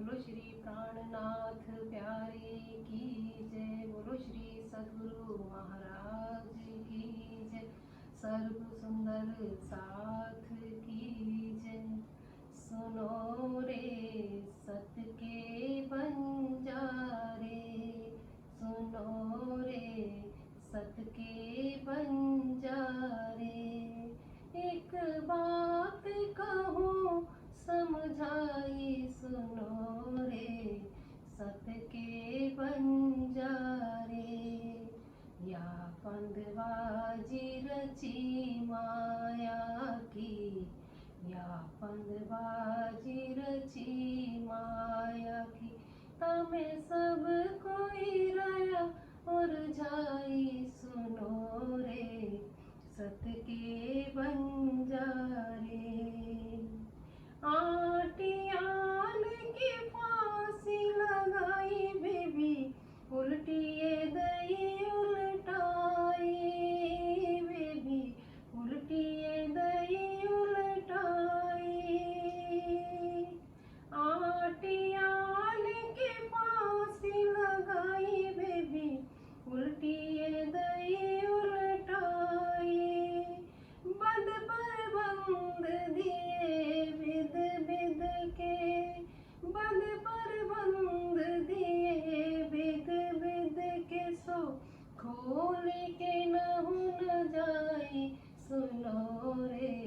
बोलो श्री प्राणनाथ प्यारे की जय। बोलो श्री सद्गुरु महाराज की जय। सर्व सुंदर साथ की जय। सुनो रे सत के बंजारे, सुनो रे सत के बंजारे। एक बात कहूँ समझाई, सुनो रे सत के बंजारे। या फंदबाजी रची माया की, या फंदबाजी रची माया की। तमे सब कोई रया मुरझाई, सुनो रे सत के बंजारे। आटियान की फांसी लगाई बेबी, उल्टी ये दई उल्टाई बेबी, उल्टी ये दई उल्टाई। आटियान की फांसी लगाई बेबी, उल्टी ये दई उल्टाई। बद पर बंद दिए विद विद के, बद पर बंद दिए विद विद के। सो खोल के न जाई, सुनो रे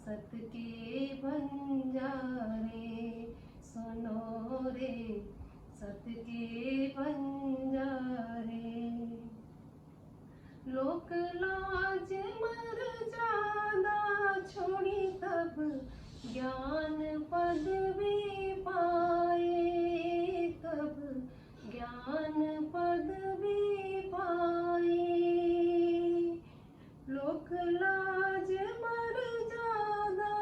सत के बंजारे, सुनो रे सत के बंजारे। लोक लाज मर्यादा छोड़ी तब ज्ञान पदवी पाए, तब ज्ञान पदवी पाए। लोक लाज मर्यादा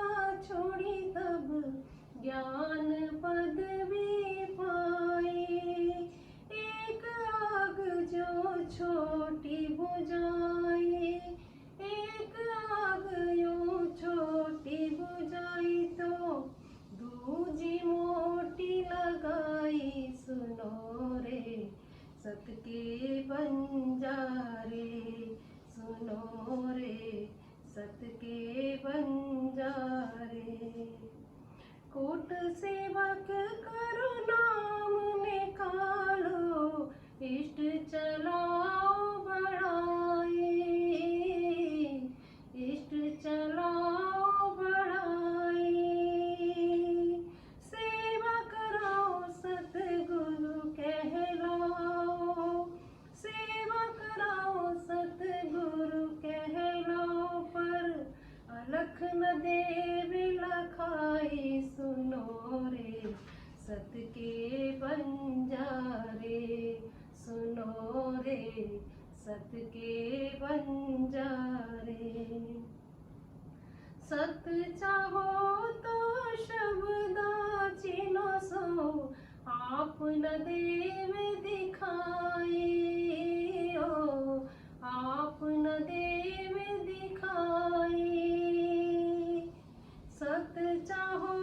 छोड़ी तब ज्ञान पदवी पाए। एक आग जो छोटी बुझाई, एक आग यूं छोटी बुझाई तो दूजी मोटी लगाई, सुनो रे सत के बंजारे, सुनो रे सत के बंजारे। कोट सेवक करो नाम निकालो, इष्ट चलाओ बढ़ाए, इष्ट चलाओ बढ़ाए। सेवा कराओ सतगुरु कहलाओ, सेवा कराओ सतगुरु कहलाओ। पर अलख न देव लखाई, सुनो रे सत के बंजारे, सुनो रे सत के बंजारे। सत चाहो तो शब्दा चिन्हो, सो आप न देव दिखाए, ओ आप न देव दिखाए। सत चाहो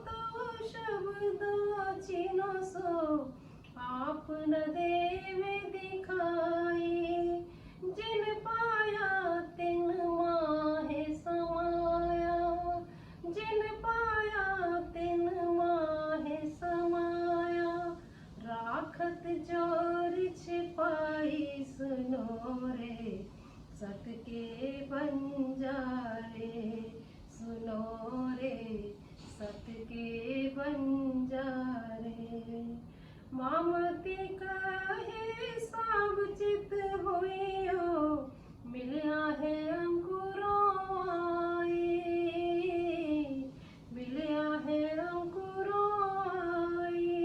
तो शब्द चिन्हो, सो आप न देव दिखाए। जिन पाया तिन माहे समाया, जिन पाया तिन माहे समाया। राखत जोर छिपाई, सुनो रे सत के बंजारे, सुनो रे सत के बंजारे। मामती कहे सब चित होइयो, मिलिया है अंकुरों आए, मिलिया है अंकुरों आए।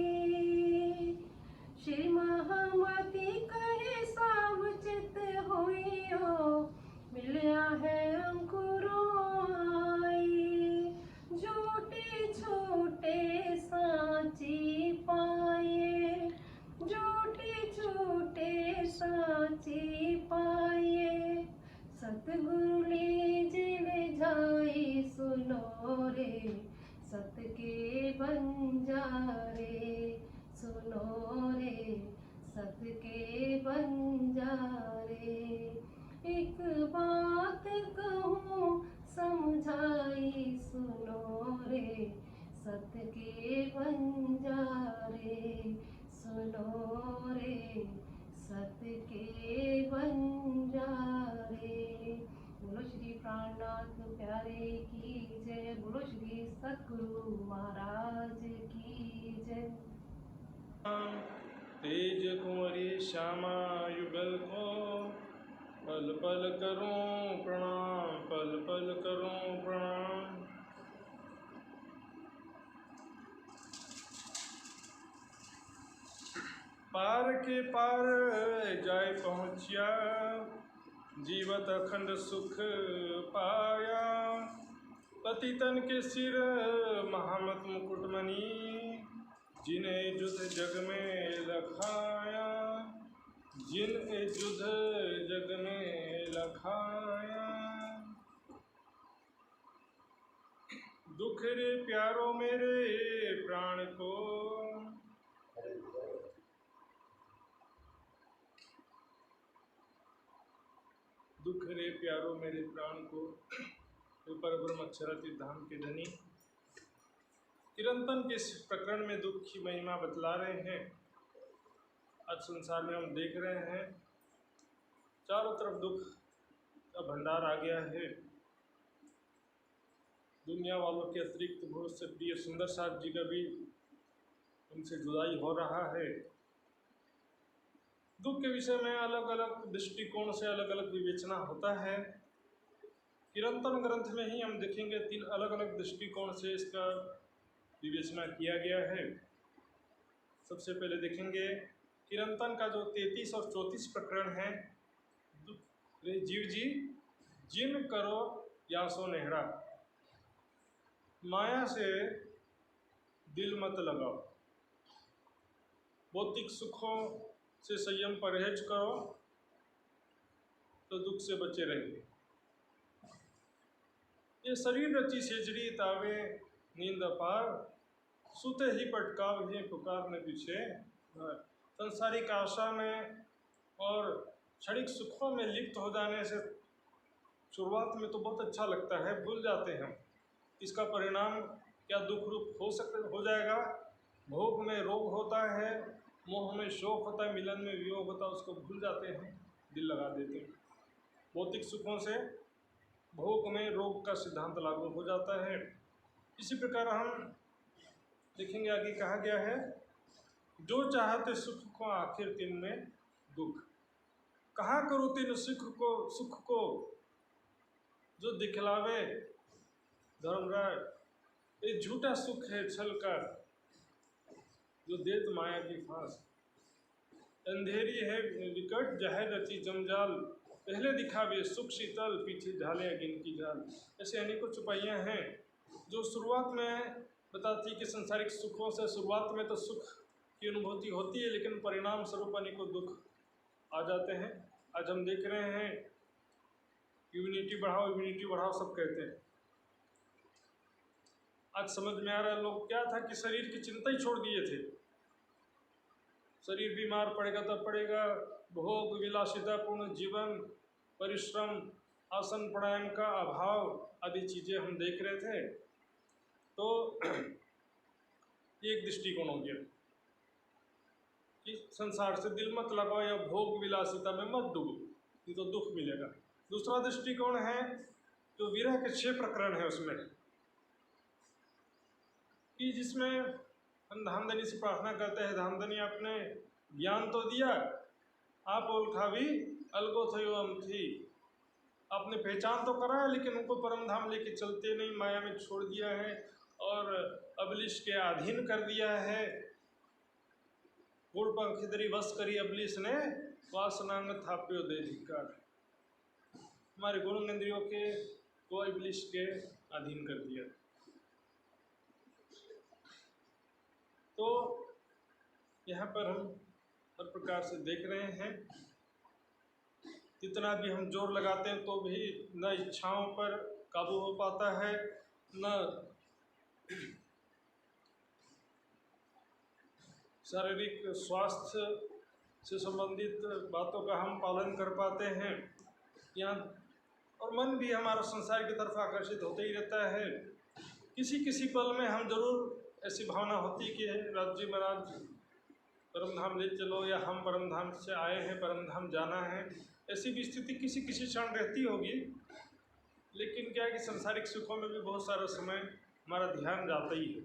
श्री महामती कहे सब चित होइयो, मिलिया है अंकुरों आए। झूठे छूटे साची पाए, झूठे छूटे साची पाए। सतगुरु सत के बंजारे। बोलो श्री प्राणनाथ प्यारे की जय। बोलो श्री सतगुरु महाराज की जय। तेज कुंवरी श्यामा युगल को पल पल करूं प्रणाम, पल पल करूं प्रणाम। पार के पार जाय पहुँचिया, जीवत अखंड सुख पाया। पतितन के सिर महामत मुकुटमणि, जिन्हें युद्ध जग में लखाया, जिन्हें युद्ध जग में लखाया। दुख रे प्यारो मेरे प्राण को, दुख रे प्यारो मेरे प्राण को, पर ब्रह्म अक्षरातीत धाम के धनी। चिरंतन के इस प्रकरण में दुख की महिमा बतला रहे हैं। आज संसार में हम देख रहे हैं चारों तरफ दुख का भंडार आ गया है। दुनिया वालों के अतिरिक्त बहुत से प्रिय सुंदर साथ जी का भी उनसे जुदाई हो रहा है। दुख के विषय में अलग अलग दृष्टिकोण से अलग अलग विवेचना होता है। चिरंतन ग्रंथ में ही हम देखेंगे 3 अलग अलग दृष्टिकोण से इसका विवेचना किया गया है। सबसे पहले देखेंगे चिरंतन का जो 33 और 34 प्रकरण है। रे जीव जी जिन करो या सो नेहरा, माया से दिल मत लगाओ, भौतिक सुखों से संयम परहेज करो तो दुख से बचे रहेंगे। ये शरीर रची सेजड़ी तावे नींद अपार, सुते ही पटकाव ही पुकारने पीछे। संसारिक आशा में और क्षणिक सुखों में लिप्त हो जाने से शुरुआत में तो बहुत अच्छा लगता है, भूल जाते हैं इसका परिणाम क्या दुख रूप हो जाएगा। भोग में रोग होता है, मोह में शोक होता है, मिलन में वियोग होता है, उसको भूल जाते हैं, दिल लगा देते हैं। भौतिक सुखों से भोग में रोग का सिद्धांत लागू हो जाता है। इसी प्रकार हम देखेंगे आगे कहा गया है, जो चाहते सुख को आखिर तिन में दुख, कहा करो तिन सुख को जो दिखलावे धर्मराय। ये झूठा सुख है छल का जो देत माया की फांस, अंधेरी है विकट जाहिर रची जमजाल, पहले दिखावे सुख शीतल पीछे झाले अगिन की जाल। ऐसे अनेकों चुपाइयाँ हैं जो शुरुआत में बताती कि संसारिक सुखों से शुरुआत में तो सुख की अनुभूति होती है, लेकिन परिणाम स्वरूप अनेकों दुख आ जाते हैं। आज हम देख रहे हैं इम्यूनिटी बढ़ाओ सब कहते हैं। आज समझ में आ रहा है लोग क्या था कि शरीर की चिंता ही छोड़ दिए थे। शरीर बीमार पड़ेगा तब पड़ेगा, भोग विलासितापूर्ण जीवन, परिश्रम, आसन प्राणायाम का अभाव आदि चीज़ें हम देख रहे थे। तो एक दृष्टिकोण हो गया कि संसार से दिल मत लगाओ या भोग विलासिता में मत डूबो, नहीं तो दुख मिलेगा। दूसरा दृष्टिकोण है जो विरह के 6 प्रकरण है उसमें, कि जिसमें हम धामधनी से प्रार्थना करते हैं, धामधनी आपने ज्ञान तो दिया, आप ओलखावी अलगो थयो अमथी, आपने पहचान तो कराया लेकिन उनको परम धाम लेके चलते नहीं, माया में छोड़ दिया है और अबलिश के अधीन कर दिया है। गुड़ पंखिदरी बस करी अबलिश ने, वासनांग थाप्यो दे धिक्कार। हमारे गुरु इंद्रियों के को इबलिश के अधीन कर दिया। तो यहाँ पर हम हर प्रकार से देख रहे हैं, जितना भी हम जोर लगाते हैं तो भी न इच्छाओं पर काबू हो पाता है, न शारीरिक स्वास्थ्य से संबंधित बातों का हम पालन कर पाते हैं यहाँ, और मन भी हमारा संसार की तरफ आकर्षित होते ही रहता है। किसी किसी पल में हम जरूर ऐसी भावना होती कि राज्य महाराज परम धाम ले चलो, या हम परम धाम से आए हैं, परम धाम जाना है, ऐसी भी स्थिति किसी किसी क्षण रहती होगी। लेकिन क्या है कि संसारिक सुखों में भी बहुत सारा समय हमारा ध्यान जाता ही है,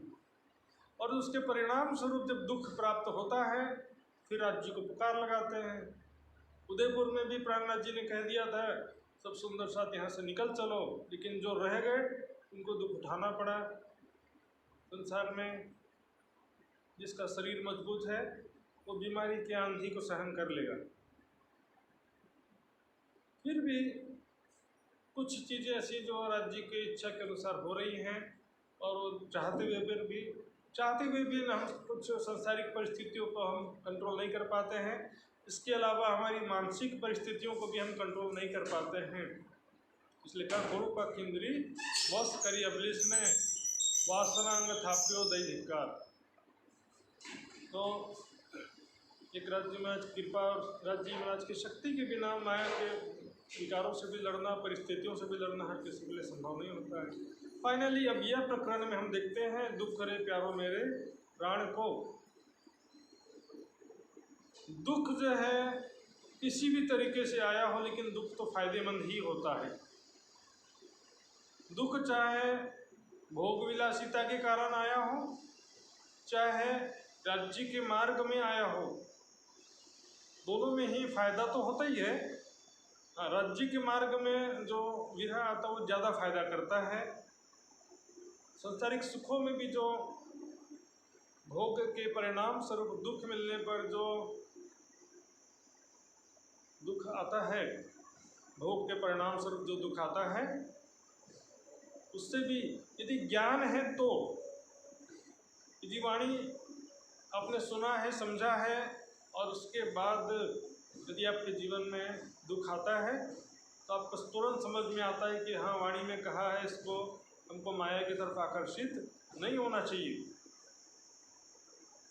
और उसके परिणाम स्वरूप जब दुख प्राप्त होता है फिर राज्य को पुकार लगाते हैं। उदयपुर में भी प्राणनाथ जी ने कह दिया था, सब सुंदर साथ यहाँ से निकल चलो, लेकिन जो रह गए उनको दुख उठाना पड़ा। संसार में जिसका शरीर मजबूत है वो बीमारी की आंधी को सहन कर लेगा। फिर भी कुछ चीज़ें ऐसी जो राज्य की इच्छा के अनुसार हो रही हैं, और वो चाहते हुए भी हम कुछ सांसारिक परिस्थितियों को हम कंट्रोल नहीं कर पाते हैं। इसके अलावा हमारी मानसिक परिस्थितियों को भी हम कंट्रोल नहीं कर पाते हैं। इसलिए कहा गुरु का किंद्री वश करी अबलिस ने वासनांग थाप्यो दैधिकार। तो एक राज्य महाराज कृपा और राज्य महाराज की शक्ति के बिना माया के विकारों से भी लड़ना, परिस्थितियों से भी लड़ना हर किसी के लिए संभव नहीं होता है। फाइनली अब यह प्रकरण में हम देखते हैं, दुख रे प्यारो मेरे प्राण को। दुख जो है किसी भी तरीके से आया हो, लेकिन दुख तो फायदेमंद ही होता है। दुख चाहे भोग विलासिता के कारण आया हो, चाहे राज्य के मार्ग में आया हो, दोनों में ही फायदा तो होता ही है। राज्य के मार्ग में जो विरह आता है वो ज़्यादा फायदा करता है। सांसारिक सुखों में भी जो भोग के परिणाम स्वरूप दुख मिलने पर जो दुख आता है, भोग के परिणाम स्वरूप जो दुख आता है, उससे भी यदि ज्ञान है तो, यदि वाणी आपने सुना है, समझा है, और उसके बाद यदि आपके जीवन में दुख आता है तो आपको तुरंत समझ में आता है कि हाँ, वाणी में कहा है इसको हमको माया की तरफ आकर्षित नहीं होना चाहिए।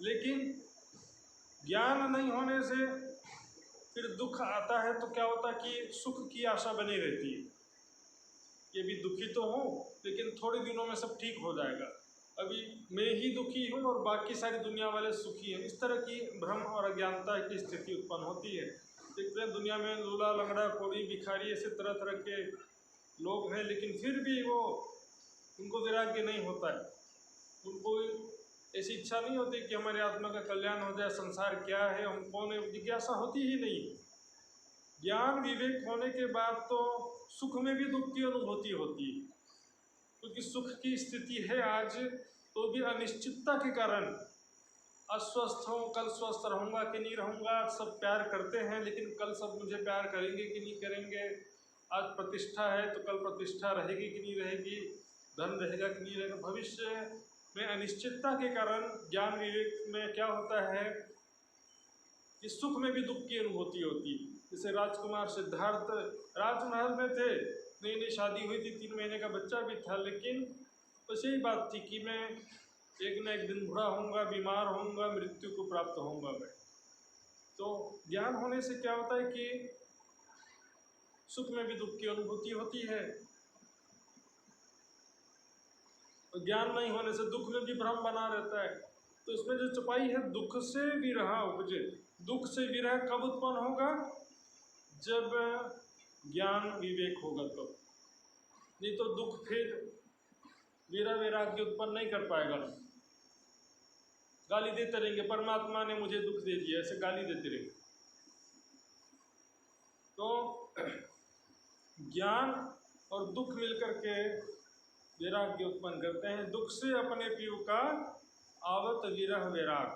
लेकिन ज्ञान नहीं होने से फिर दुख आता है तो क्या होता है कि सुख की आशा बनी रहती है। ये भी दुखी तो हूँ, लेकिन थोड़े दिनों में सब ठीक हो जाएगा, अभी मैं ही दुखी हूँ और बाकी सारी दुनिया वाले सुखी हैं। इस तरह की भ्रम और अज्ञानता की स्थिति उत्पन्न होती है। देखते हैं दुनिया में लूला, लंगड़ा, कोढ़ी, भिखारी, ऐसे तरह तरह के लोग हैं, लेकिन फिर भी उनको वैराग्य नहीं होता है। उनको ऐसी इच्छा नहीं होती कि हमारे आत्मा का कल्याण हो जाए, संसार क्या है, हम कौन है, जिज्ञासा होती ही नहीं। ज्ञान विवेक होने के बाद तो सुख में भी दुख की अनुभूति होती है, क्योंकि सुख की स्थिति है आज तो भी अनिश्चितता के कारण, अस्वस्थ हूँ, कल स्वस्थ रहूँगा कि नहीं रहूँगा। सब प्यार करते हैं, लेकिन कल सब मुझे प्यार करेंगे कि नहीं करेंगे। आज प्रतिष्ठा है तो कल प्रतिष्ठा रहेगी कि नहीं रहेगी, धन रहेगा कि नहीं रहेगा। भविष्य में अनिश्चितता के कारण ज्ञान विवेक में क्या होता है कि सुख में भी दुख की अनुभूति होती है। जैसे राजकुमार सिद्धार्थ राजमहल में थे, नई नई शादी हुई थी, 3 महीने का बच्चा भी था, लेकिन बस यही बात थी कि मैं एक न एक दिन बूढ़ा होऊंगा, बीमार होऊंगा, मृत्यु को प्राप्त होऊंगा मैं। तो ज्ञान होने से क्या होता है कि सुख में भी दुख की अनुभूति होती है, और ज्ञान नहीं होने से दुख में भी भ्रम बना रहता है। तो इसमें जो चपाई है, दुख से विरह उपजे। दुख से विरह कब उत्पन्न होगा? जब ज्ञान विवेक होगा तो। नहीं तो दुख फिर विरह वैराग्य उत्पन्न नहीं कर पाएगा। गाली देते रहेंगे, परमात्मा ने मुझे दुख दे दिया, ऐसे गाली देते रहेंगे। तो ज्ञान और दुख मिलकर के वैराग्य उत्पन्न करते हैं। दुख से अपने पीयू का आवत विरह वैराग,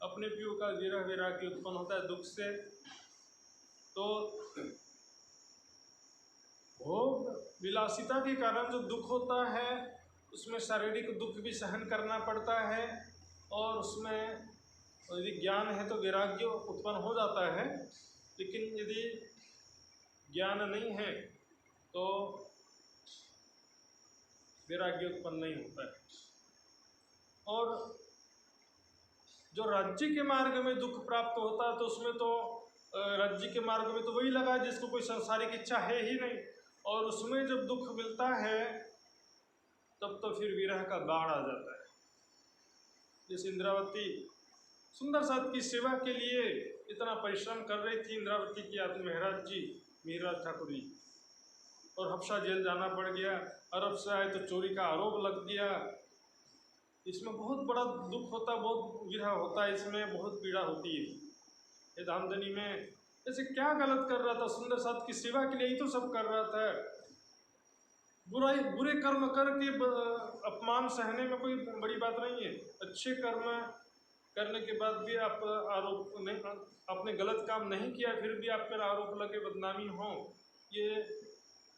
अपने पीयू का विरह वैराग्य उत्पन्न होता है दुख से। तो भोग विलासिता के कारण जो दुख होता है उसमें शारीरिक दुख भी सहन करना पड़ता है, और उसमें यदि ज्ञान है तो वैराग्य उत्पन्न हो जाता है। लेकिन यदि ज्ञान नहीं है तो वैराग्य उत्पन्न नहीं होता है। और जो राज्य के मार्ग में दुख प्राप्त होता है तो उसमें तो राज्य के मार्ग में तो वही लगा जिसको कोई सांसारिक इच्छा है ही नहीं, और उसमें जब दुख मिलता है तब तो फिर विरह का बाढ़ आ जाता है। जैसे इंद्रावती सुंदर साथ की सेवा के लिए इतना परिश्रम कर रही थी इंद्रावती की आत्मा महाराज जी, मीराज ठाकुर जी, और हफ्सा जेल जाना पड़ गया। अरब से आए तो चोरी का आरोप लग गया। इसमें बहुत बड़ा दुख होता, बहुत विरह होता है, इसमें बहुत पीड़ा होती है। ये धामधनी में ऐसे क्या गलत कर रहा था? सुंदर साथ की सेवा के लिए ही तो सब कर रहा था। बुरे कर्म करके अपमान सहने में कोई बड़ी बात नहीं है। अच्छे कर्म करने के बाद भी आप आरोप नहीं, आपने गलत काम नहीं किया फिर भी आप पर आरोप लगे, बदनामी हो, ये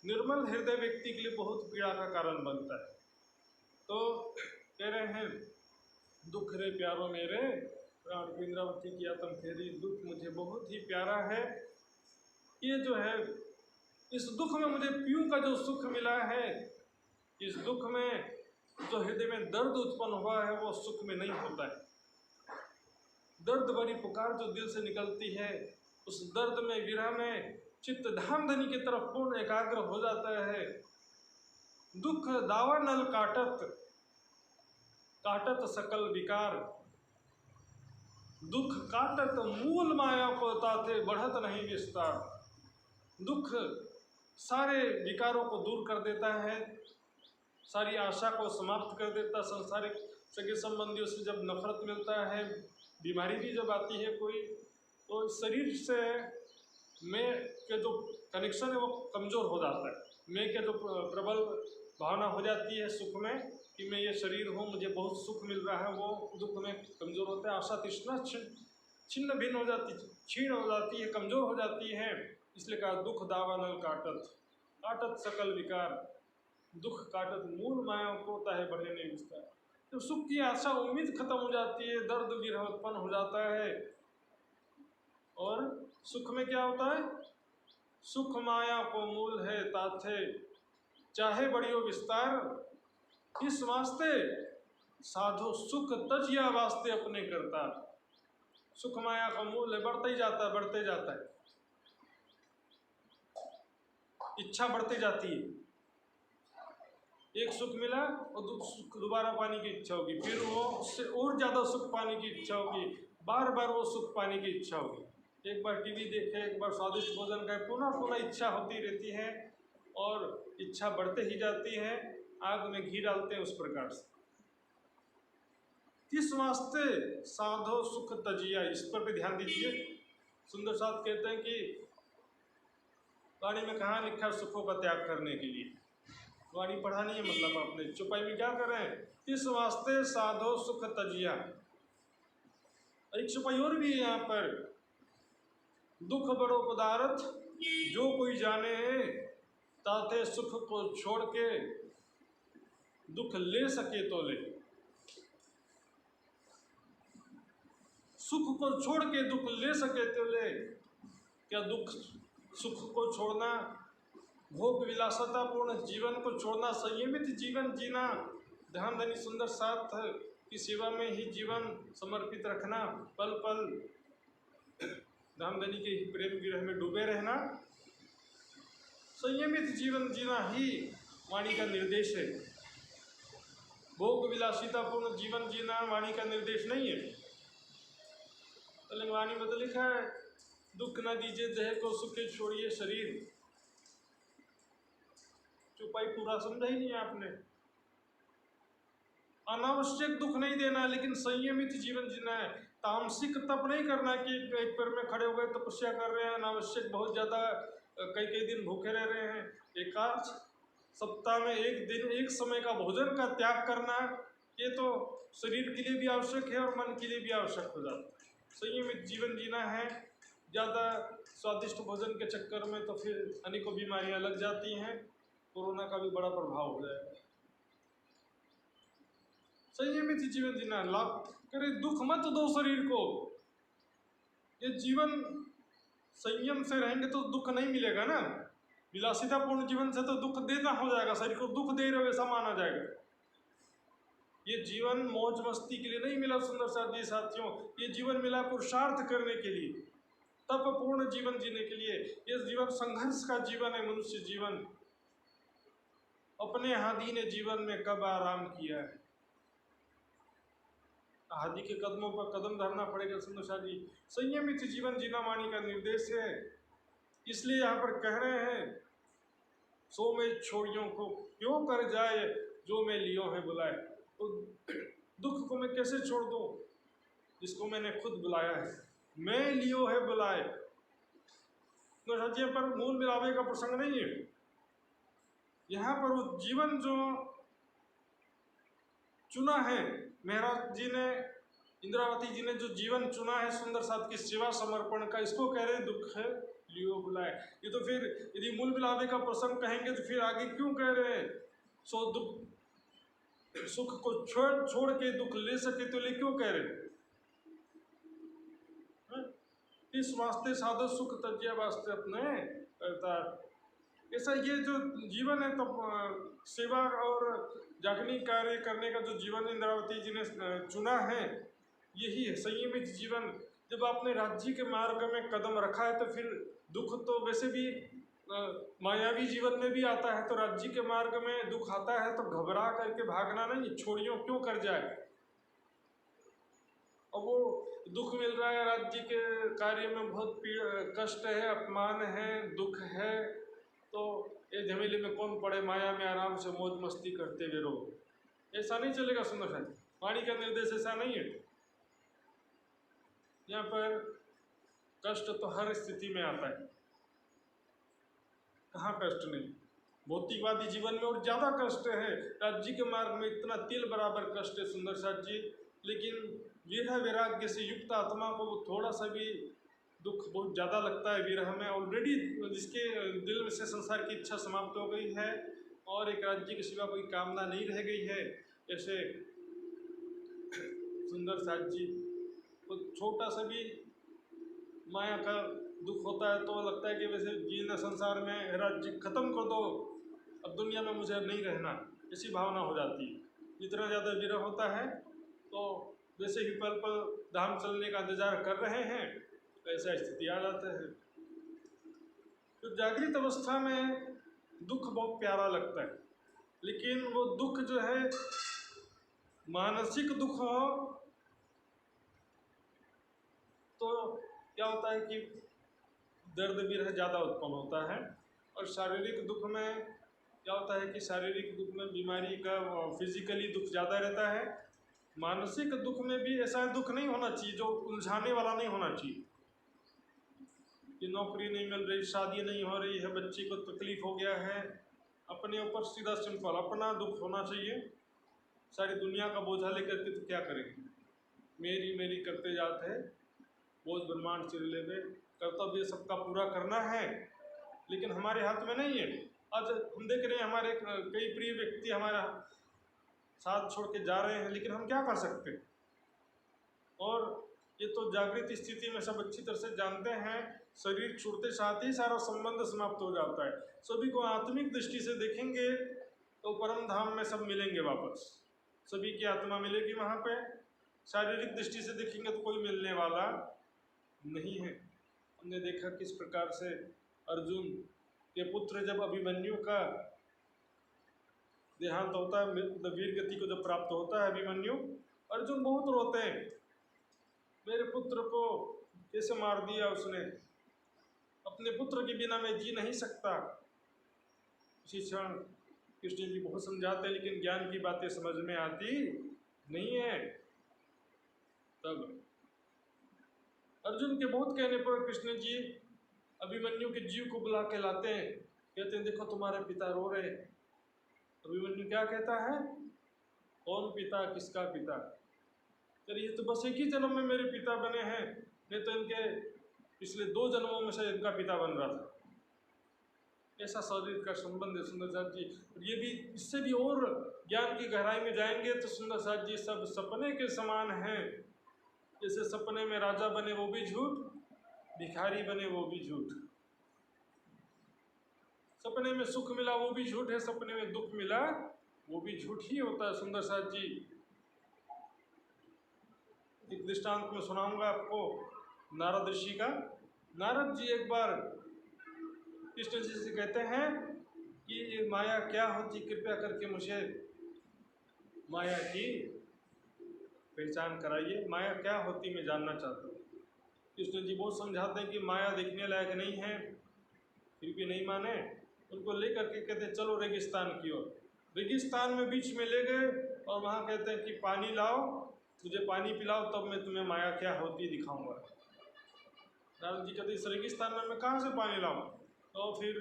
निर्मल हृदय व्यक्ति के लिए बहुत पीड़ा का कारण बनता है। तो कह रहे हैं, दुख रे प्यारो मेरे, प्राण को इंद्रावती की आत्म फेरी, दुख मुझे बहुत ही प्यारा है। ये जो है, इस दुख में मुझे पीयू का जो सुख मिला है, इस दुख में जो हृदय में दर्द उत्पन्न हुआ है वो सुख में नहीं होता है। दर्द भरी पुकार जो दिल से निकलती है, उस दर्द में, विरह में चित्त धामधनी की तरफ पूर्ण एकाग्र हो जाता है। दुख दावा नल काटत, काटत सकल विकार, दुख काटत मूल माया को ताते, बढ़त नहीं विस्तार। दुख सारे विकारों को दूर कर देता है, सारी आशा को समाप्त कर देता। संसारिक सगे संबंधियों से जब नफरत मिलता है, बीमारी भी जब आती है कोई, तो शरीर से मैं के जो कनेक्शन है वो कमज़ोर हो जाता है। मैं के जो प्रबल भावना हो जाती है सुख में कि मैं ये शरीर हूँ, मुझे बहुत सुख मिल रहा है, वो दुख में कमज़ोर होता है। आशा तृष्णा छिन्न भिन्न हो जाती, क्षीण हो जाती है, कमज़ोर हो जाती है। इसलिए कहा दुख दावा नल काटत, काटत सकल विकार, दुख काटत मूल माया को ताहे बढ़े नहीं विस्तार। तो सुख की आशा उम्मीद खत्म हो जाती है, दर्द विरह उत्पन्न हो जाता है। और सुख में क्या होता है? सुख माया को मूल है ताथे, चाहे बढ़ियो विस्तार। इस वास्ते साधु सुख तजिया वास्ते अपने करता। सुख माया का मूल है, बढ़ते ही जाता है, बढ़ते जाता है, इच्छा बढ़ती जाती है। एक सुख मिला और दोबारा पाने की इच्छा होगी, फिर वो उससे और ज़्यादा सुख पाने की इच्छा होगी, बार बार वो सुख पाने की इच्छा होगी। एक बार टीवी देखे, एक बार स्वादिष्ट भोजन खाए, पुनः पुनः इच्छा होती रहती है और इच्छा बढ़ते ही जाती है। आग में घी डालते हैं उस प्रकार से। किस वास्ते साधो सुख तजिया, इस पर भी ध्यान दीजिए। सुंदर साथ कहते हैं कि वाणी में कहाँ लिखा है सुखों का त्याग करने के लिए? वाणी पढ़ा नहीं है, मतलब आपने चुपाई में क्या कर रहे हैं? इस वास्ते साधो सुख तजिया। एक चुपाई और भी है यहाँ पर, दुख बड़ो पदार्थ जो कोई जाने, ताते सुख को छोड़ के दुख ले सके तो ले। सुख को छोड़ के दुख ले सके तो ले। क्या दुख सुख को छोड़ना, भोग विलासतापूर्ण जीवन को छोड़ना, संयमित जीवन जीना, धामधनी सुंदर साथ की सेवा में ही जीवन समर्पित रखना, पल पल धामधनी के ही प्रेम विरह में डूबे रहना, संयमित जीवन जीना ही वाणी का निर्देश है। भोग विलासितापूर्ण जीवन जीना वाणी का निर्देश नहीं है। तो वाणी में तो लिखा है, दुख न दीजिए देह को, सुखे छोड़िए शरीर। चुपाई पूरा समझा ही नहीं आपने। अनावश्यक दुख नहीं देना, लेकिन संयमित जीवन जीना है। तामसिक तप नहीं करना कि एक पैर में खड़े हो गए तपस्या कर रहे हैं, अनावश्यक बहुत ज़्यादा कई कई दिन भूखे रह रहे हैं। एकाध सप्ताह में एक दिन, एक समय का भोजन का त्याग करना, ये तो शरीर के लिए भी आवश्यक है और मन के लिए भी आवश्यक हो जाता है। संयमित जीवन जीना है। ज़्यादा स्वादिष्ट भोजन के चक्कर में तो फिर अनेकों बीमारियां लग जाती हैं, कोरोना का भी बड़ा प्रभाव हो जाएगा। संयमित जीवन जीना, लाभ करे दुख मत दो शरीर को। ये जीवन संयम से रहेंगे तो दुख नहीं मिलेगा ना। विलासितापूर्ण जीवन से तो दुख देना हो जाएगा, शरीर को दुख दे रहे वैसा माना जाएगा। ये जीवन मौज मस्ती के लिए नहीं मिला सुंदर साथी साथियों, ये जीवन मिला पुरुषार्थ करने के लिए, तपपूर्ण जीवन जीने के लिए। ये जीवन संघर्ष का जीवन है, मनुष्य जीवन। अपने हाथी ने जीवन में कब आराम किया है? आदि के कदमों पर कदम धरना पड़ेगा। सुंदर जी संयमित जीवन जीना वाणी का निर्देश है। इसलिए यहाँ पर कह रहे हैं, सो मैं छोड़ियों को क्यों कर जाए, जो मैं लियो है बुलाए। तो दुख को मैं कैसे छोड़ दूं जिसको मैंने खुद बुलाया है, मैं लियो है बुलाए। तो राज्य पर मूल मिलावे का प्रसंग नहीं है। यहाँ पर वो जीवन जो चुना है, महाराज जी ने, इंद्रावती जी ने जो जीवन चुना है सुंदर साथ की सेवा समर्पण का, इसको कह रहे दुख है लियो बुलाए। ये तो फिर यदि मूल मिलावे का प्रसंग कहेंगे तो फिर आगे क्यों कह रहे हैं, सो दुख सुख को छोड़ के दुख ले सके तो ले क्यों कह रहे हैं? इस वास्ते साधो सुख तज्या वास्ते अपने ऐसा ये जो जीवन है, तो सेवा और जागनी कार्य करने का जो जीवन इंद्रावती जी ने चुना है, यही है संयमित जीवन। जब आपने राज्य के मार्ग में कदम रखा है तो फिर दुख तो वैसे भी मायावी जीवन में भी आता है, तो राज्य के मार्ग में दुख आता है तो घबरा करके भागना नहीं, छोड़ियों क्यों कर जाए। अब वो दुख मिल रहा है, राज्य के कार्य में बहुत कष्ट है, अपमान है, दुख है, तो ये झमेले में कौन पड़े, माया में आराम से मौज मस्ती करते हुए रहो, ऐसा नहीं चलेगा। सुंदर है वाणी का निर्देश ऐसा नहीं है। यहाँ पर कष्ट तो हर स्थिति में आता है, कहाँ कष्ट नहीं। भौतिकवादी जीवन में और ज्यादा कष्ट है, राज्य के मार्ग में इतना तिल बराबर कष्ट है सुंदर साथ जी। लेकिन विरह वैराग्य से युक्त आत्मा को वो थोड़ा सा भी दुख बहुत ज़्यादा लगता है विरह में। ऑलरेडी जिसके दिल में से संसार की इच्छा समाप्त हो गई है और एक राज्य के सिवा कोई कामना नहीं रह गई है, जैसे सुंदर साथ जी तो छोटा सा भी माया का दुख होता है तो लगता है कि वैसे जीना संसार में, राज्य खत्म कर दो, अब दुनिया में मुझे नहीं रहना, ऐसी भावना हो जाती है। जितना ज़्यादा विरह होता है तो वैसे ही पल पल धाम चलने का इंतजार कर रहे हैं, ऐसा स्थिति आ जाता है। तो जागृत अवस्था में दुख बहुत प्यारा लगता है, लेकिन वो दुख जो है मानसिक दुख हो तो क्या होता है कि दर्द विरह ज़्यादा उत्पन्न होता है, और शारीरिक दुख में क्या होता है कि शारीरिक दुख में बीमारी का फिजिकली दुख ज़्यादा रहता है। मानसिक दुख में भी ऐसा दुख नहीं होना चाहिए जो उलझाने वाला नहीं होना चाहिए, कि नौकरी नहीं मिल रही, शादी नहीं हो रही है, बच्ची को तकलीफ हो गया है, अपने ऊपर सीधा सिंपल अपना दुख होना चाहिए। सारी दुनिया का बोझा लेकर के तो क्या करेंगे, मेरी मेरी करते जाते हैं, बोझ ब्रह्मांड सिर ले गए। कर्तव्य सबका पूरा करना है लेकिन हमारे हाथ में नहीं है। आज हम देख रहे हैं हमारे कई प्रिय व्यक्ति हमारा साथ छोड़ के जा रहे हैं, लेकिन हम क्या कर सकते हैं। और ये तो जागृत स्थिति में सब अच्छी तरह से जानते हैं, शरीर छूटते साथ ही सारा संबंध समाप्त हो जाता है। सभी को आत्मिक दृष्टि से देखेंगे तो परम धाम में सब मिलेंगे वापस, सभी की आत्मा मिलेगी वहाँ पे। शारीरिक दृष्टि से देखेंगे तो कोई मिलने वाला नहीं है। हमने देखा किस प्रकार से अर्जुन के पुत्र जब अभिमन्यु का देहांत होता है, वीर गति को जब प्राप्त होता है अभिमन्यु, अर्जुन बहुत रोते हैं, मेरे पुत्र को कैसे मार दिया उसने, अपने पुत्र के बिना मैं जी नहीं सकता। इसी क्षण कृष्ण जी बहुत समझाते हैं लेकिन ज्ञान की बातें समझ में आती नहीं है। तब अर्जुन के बहुत कहने पर कृष्ण जी अभिमन्यु के जीव को बुला के लाते हैं, कहते हैं देखो तुम्हारे पिता रो रहे हैं। अभिमन्यु क्या कहता है, कौन पिता, किसका पिता, ये तो बस एक ही जन्म में मेरे पिता बने हैं, मैं तो इनके पिछले 2 जन्मों में से इनका पिता बन रहा था। ऐसा शरीर का संबंध है सुंदर साथ जी। ये भी इससे भी और ज्ञान की गहराई में जाएंगे तो सुंदर साथ जी सब सपने के समान हैं। जैसे सपने में राजा बने वो भी झूठ, भिखारी बने वो भी झूठ, सपने में सुख मिला वो भी झूठ है, सपने में दुख मिला वो भी झूठ ही होता है। सुंदर साथ जी एक दृष्टांत में सुनाऊंगा आपको नारद ऋषि का। नारद जी एक बार कृष्ण जी से कहते हैं कि ये माया क्या होती, कृपया करके मुझे माया की पहचान कराइए, माया क्या होती मैं जानना चाहता हूँ। कृष्ण जी बहुत समझाते हैं कि माया देखने लायक नहीं है, फिर भी नहीं माने। उनको लेकर के कहते हैं चलो रेगिस्तान की ओर। रेगिस्तान में बीच में ले गए और वहाँ कहते हैं कि पानी लाओ, मुझे पानी पिलाओ, तब मैं तुम्हें माया क्या होती दिखाऊंगा। नारद जी कहते इस रेगिस्तान में मैं कहाँ से पानी लाऊं? तो फिर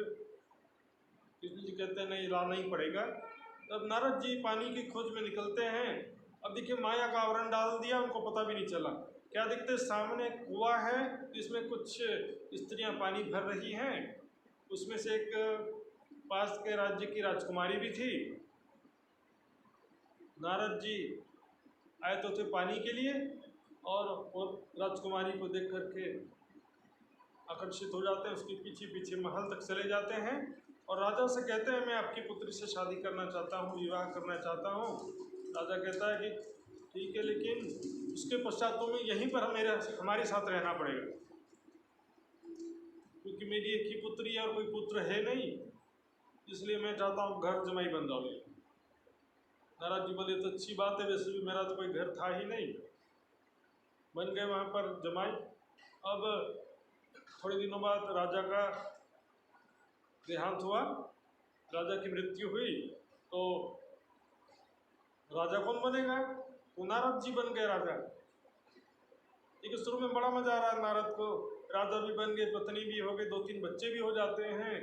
कृष्ण जी कहते हैं नहीं, लाना ही पड़ेगा। तब नारद जी पानी की खोज में निकलते हैं। अब देखिए माया का आवरण डाल दिया, उनको पता भी नहीं चला। क्या देखते सामने एक कुआं है जिसमें कुछ स्त्रियां पानी भर रही हैं, उसमें से एक पास के राज्य की राजकुमारी भी थी। नारद जी आए तो थे पानी के लिए, और राजकुमारी को देख करके आकर्षित हो जाते हैं, उसके पीछे पीछे महल तक चले जाते हैं और राजा से कहते हैं मैं आपकी पुत्री से शादी करना चाहता हूँ, विवाह करना चाहता हूँ। राजा कहता है कि ठीक है, लेकिन उसके पश्चात तुम्हें यहीं पर हमारे साथ रहना पड़ेगा, क्योंकि मेरी एक ही पुत्री है और कोई पुत्र है नहीं, इसलिए मैं चाहता हूँ घर जमाई बन जाओगे। नारद जी बोले तो अच्छी बात है, वैसे भी मेरा तो कोई घर था ही नहीं। बन गए वहाँ पर जमाई। अब थोड़े दिनों बाद राजा का देहांत हुआ, राजा की मृत्यु हुई, तो राजा कौन बनेगा? तो नारद जी बन गए राजा। ठीक है, शुरू में बड़ा मजा आ रहा है नारद को, राजा भी बन गए, पत्नी भी हो गई, 2-3 बच्चे भी हो जाते हैं।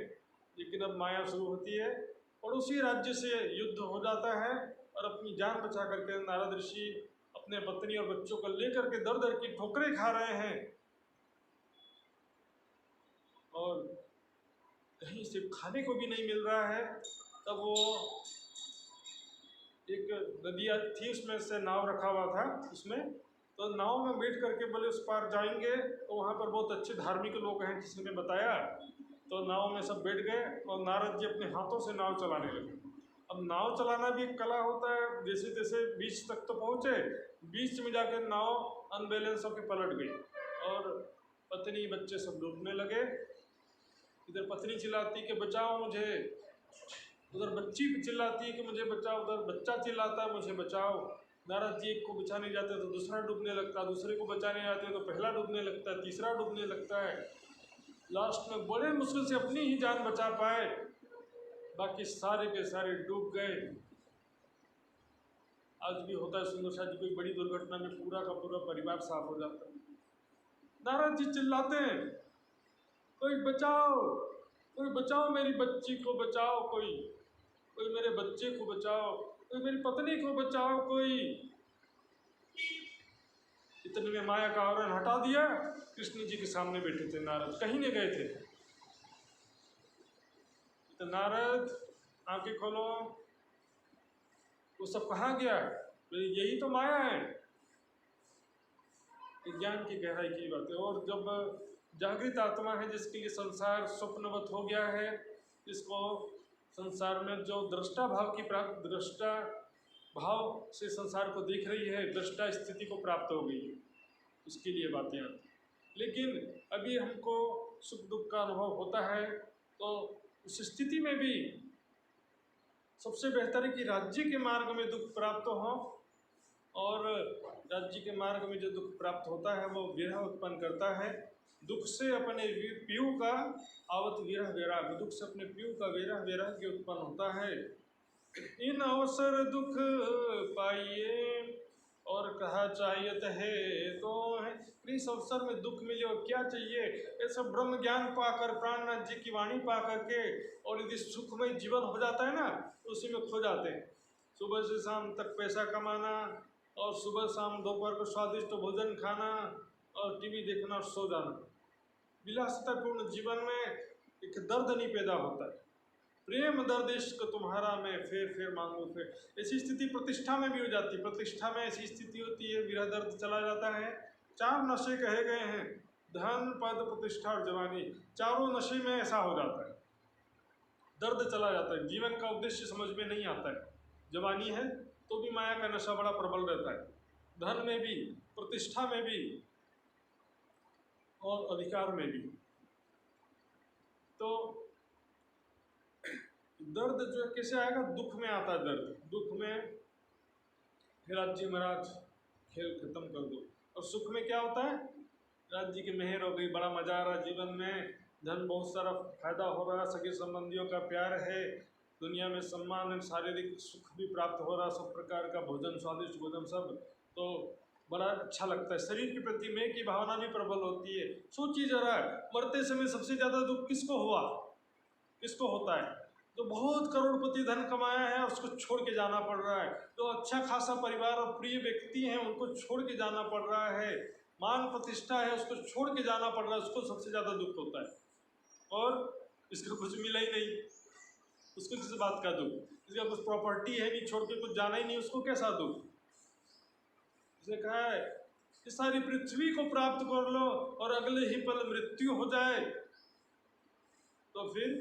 लेकिन अब माया शुरू होती है और उसी राज्य से युद्ध हो जाता है और अपनी जान बचा करके नारद ऋषि अपने पत्नी और बच्चों को लेकर के दर दर की ठोकरें खा रहे हैं और कहीं से खाने को भी नहीं मिल रहा है। तब वो एक नदिया थी, उसमें से नाव रखा हुआ था उसमें, तो नाव में बैठ करके बोले उस पार जाएंगे, तो वहाँ पर बहुत अच्छे धार्मिक लोग हैं किसी ने बताया। तो नाव में सब बैठ गए और नारद जी अपने हाथों से नाव चलाने लगे। अब नाव चलाना भी एक कला होता है, जैसे तैसे बीच तक तो पहुँचे, बीच में जाकर नाव अनबैलेंस होकर पलट गई और पत्नी बच्चे सब डूबने लगे। इधर पत्नी चिल्लाती कि बचाओ मुझे, उधर बच्ची चिल्लाती है कि मुझे बचाओ, उधर बच्चा चिल्लाता है मुझे बचाओ। नारद जी एक को बचाने जाते तो दूसरा डूबने लगता, दूसरे को बचाने जाते तो पहला डूबने लगता है, तीसरा डूबने लगता है। लास्ट में बड़े मुश्किल से अपनी ही जान बचा पाए, बाकी सारे के सारे डूब गए। आज भी होता है सुंदर शाह जी, कोई बड़ी दुर्घटना में पूरा का पूरा परिवार साफ हो जाता है। नारद जी चिल्लाते हैं कोई बचाओ, कोई बचाओ, मेरी बच्ची को बचाओ, कोई कोई मेरे बच्चे को बचाओ, कोई मेरी पत्नी को बचाओ, कोई। इतने में माया का आवरण हटा दिया, कृष्ण जी के सामने बैठे थे नारद, कहीं नहीं गए थे। तो नारद आंखें खोलो, वो सब कहाँ गया? यही तो माया है। ज्ञान की गहराई की बात है। और जब जागृत आत्मा है जिसके लिए संसार स्वप्नवत हो गया है, इसको संसार में जो दृष्टा भाव की प्राप्त, दृष्टा भाव से संसार को देख रही है, दृष्टा स्थिति को प्राप्त हो गई है, उसके लिए बातें आती। लेकिन अभी हमको सुख दुख का अनुभव होता है, तो उस स्थिति में भी सबसे बेहतर है कि राज्य के मार्ग में दुख प्राप्त हो, और राज्य के मार्ग में जो दुख प्राप्त होता है वो विरह उत्पन्न करता है। दुख से अपने पीयू का आवत विरह वैराग, दुख से अपने पीयू का विरह वैराग्य उत्पन्न होता है। इन अवसर दुख पाइए और कहा चाहिए है तो है, इस अवसर में दुख मिले और क्या चाहिए? ऐसा ब्रह्म ज्ञान पाकर, प्राणनाथ जी की वाणी पा करके, और यदि सुखमय जीवन हो जाता है ना, तो उसी में खो जाते हैं। सुबह से शाम तक पैसा कमाना और सुबह शाम दोपहर को स्वादिष्ट भोजन खाना और टीवी देखना और सो जाना, विलासितापूर्ण जीवन में एक दर्द नहीं पैदा होता है। प्रेम दर्द इश्क तुम्हारा मैं फेर फेर मांगू फेर, ऐसी स्थिति प्रतिष्ठा में भी हो जाती है। प्रतिष्ठा में ऐसी स्थिति होती है, विरह दर्द चला जाता है। 4 नशे कहे गए हैं, धन पद प्रतिष्ठा और जवानी, चारों नशे में ऐसा हो जाता है, दर्द चला जाता है, जीवन का उद्देश्य समझ में नहीं आता है। जवानी है तो भी माया का नशा बड़ा प्रबल रहता है, धन में भी, प्रतिष्ठा में भी और अधिकार में भी। तो दर्द जो कैसे आएगा? दुख में आता है दर्द। दुख में, हे राज्य महाराज खेल खत्म कर दो। और सुख में क्या होता है, राज्य की मेहर हो गई, बड़ा मजा आ रहा है जीवन में, धन बहुत सारा फायदा हो रहा है, सगे संबंधियों का प्यार है, दुनिया में सम्मान है, शारीरिक सुख भी प्राप्त हो रहा, सब प्रकार का भोजन, स्वादिष्ट भोजन सब, तो बड़ा अच्छा लगता है। शरीर के प्रति मैं की भावना भी प्रबल होती है। सोचिए जरा, मरते समय सबसे ज्यादा दुख किसको हुआ, किसको होता है? जो बहुत करोड़पति धन कमाया है और उसको छोड़ के जाना पड़ रहा है, जो अच्छा खासा परिवार और प्रिय व्यक्ति हैं उनको छोड़ के जाना पड़ रहा है, मान प्रतिष्ठा है उसको छोड़ के जाना पड़ रहा है, उसको सबसे ज्यादा दुख होता है। और इसको कुछ मिला ही नहीं, उसको किस बात का दुख? इसका कुछ प्रॉपर्टी है नहीं, छोड़ के कुछ जाना ही नहीं, उसको कैसा दुख? इसने कहा है कि सारी पृथ्वी को प्राप्त कर लो और अगले ही पल मृत्यु हो जाए तो फिर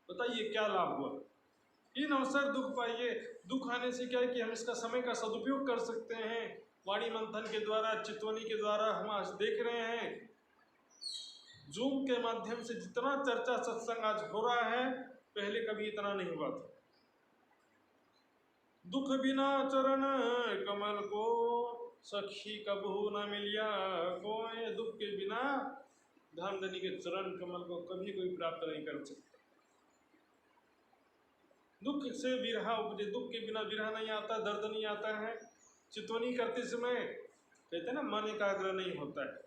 बताइए क्या लाभ हुआ? इन अवसर दुख पाइए। दुख आने से क्या है कि हम इसका समय का सदुपयोग कर सकते हैं। वाणी मंथन के द्वारा, चितवनी के द्वारा हम आज देख रहे हैं, जूम के माध्यम से जितना चर्चा सत्संग आज हो रहा है, पहले कभी इतना नहीं हुआ था। दुख बिना चरण कमल को सखी कबहू न मिलिया कोई, दुख के बिना धामधनी के चरण कमल को कभी कोई प्राप्त नहीं कर सकता। दुख से विरह उपजे, दुख के बिना विरह नहीं आता, दर्द नहीं आता है। चितवनी करते समय कहते हैं ना, मन एकाग्र नहीं होता है।